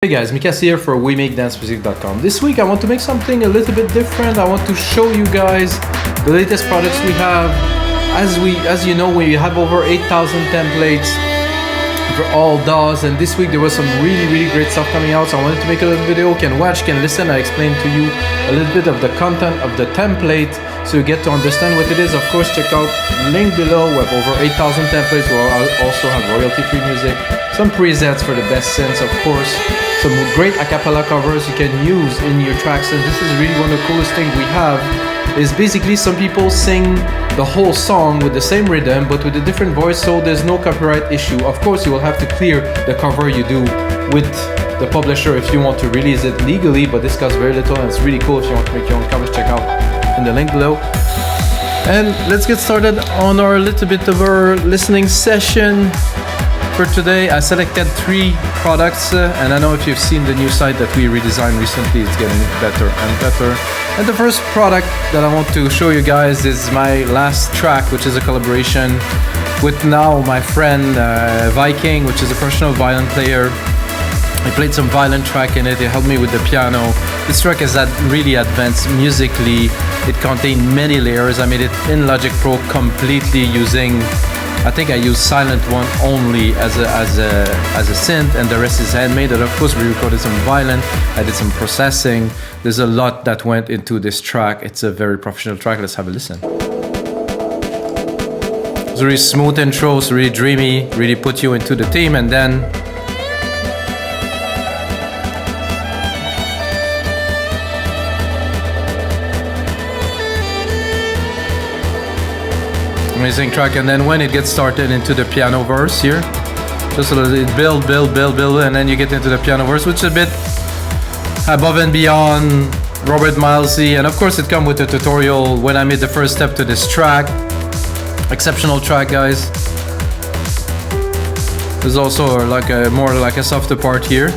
Hey guys, Mikas here for WeMakeDanceMusic.com. This week I want to make something a little bit different. I want to show you guys the latest products we have. As you know, we have over 8,000 templates for all DAWs, and this week there was some really great stuff coming out, so I wanted to make a little video. Can watch, can listen. I explain to you a little bit of the content of the template so you get to understand what it is. Of course, check out the link below. We have over 8,000 templates. We'll also have royalty-free music, some presets for the best sense, of course, some great a cappella covers you can use in your tracks. And this is really one of the coolest things we have, is basically some people sing the whole song with the same rhythm but with a different voice, so there's no copyright issue. Of course, you will have to clear the cover you do with the publisher if you want to release it legally, but this costs very little and it's really cool. If you want to make your own covers, check out in the link below. And let's get started on our little bit of our listening session. For today, I selected 3 products, and I know if you've seen the new site that we redesigned recently, it's getting better and better. And the first product that I want to show you guys is my last track, which is a collaboration with now my friend ViKing, which is a professional violin player. I played some violin track in it, he helped me with the piano. This track is really advanced musically. It contained many layers. I made it in Logic Pro completely using, I think I used Silent One only as a synth, and the rest is handmade. And of course we recorded some violin, I did some processing. There's a lot that went into this track. It's a very professional track. Let's have a listen. It's a really smooth intro, it's really dreamy, really put you into the theme, and then amazing track. And then when it gets started into the piano verse here, just a little bit build, and then you get into the piano verse, which is a bit above and beyond Robert Milesy. And of course it comes with a tutorial when I made the first step to this track. Exceptional track, guys. There's also more like a softer part here.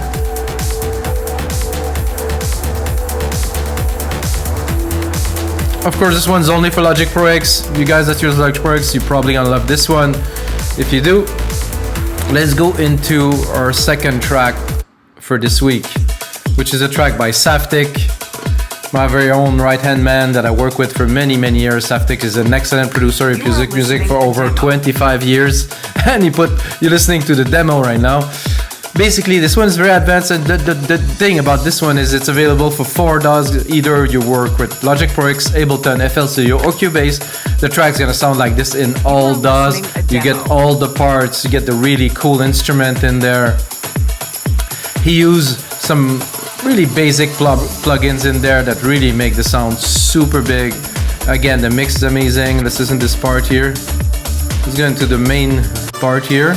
Of course, this one's only for Logic Pro X. You guys that use Logic Pro X, you're probably gonna love this one. If you do, let's go into our second track for this week, which is a track by Saftik, my very own right-hand man that I work with for many years. Saftik is an excellent producer. He produces music for over 25 years, and you're listening to the demo right now. Basically, this one is very advanced, and the thing about this one is it's available for 4 DAWs. Either you work with Logic Pro X, Ableton, FL Studio, or Cubase. The track's gonna sound like this in all DAWs. You get all the parts, you get the really cool instrument in there. He used some really basic plugins in there that really make the sound super big. Again, the mix is amazing. Let's listen to this part here. Let's go into the main part here.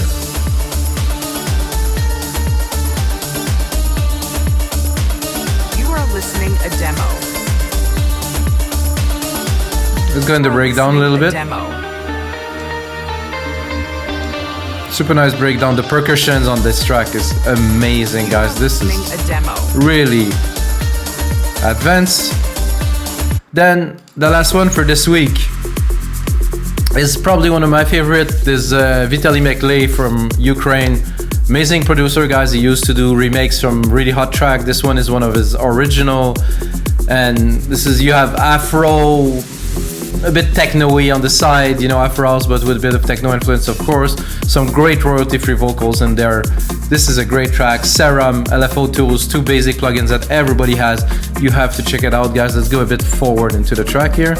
A demo. Let's go into breakdown a little bit. Super nice breakdown. The percussions on this track is amazing, guys. This is really advanced. Then the last one for this week is probably one of my favorite. This Vitaly Mekley from Ukraine. Amazing producer, guys. He used to do remakes from really hot track. This one is one of his original, and you have Afro, a bit techno-y on the side, you know, Afro House, but with a bit of techno influence, of course. Some great royalty-free vocals in there. This is a great track. Serum, LFO tools, 2 basic plugins that everybody has. You have to check it out, guys. Let's go a bit forward into the track here.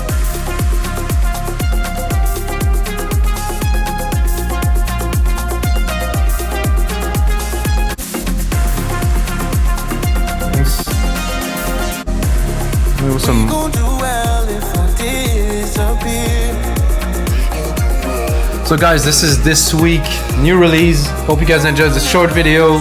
So guys, this is this week new release. Hope you guys enjoyed this short video.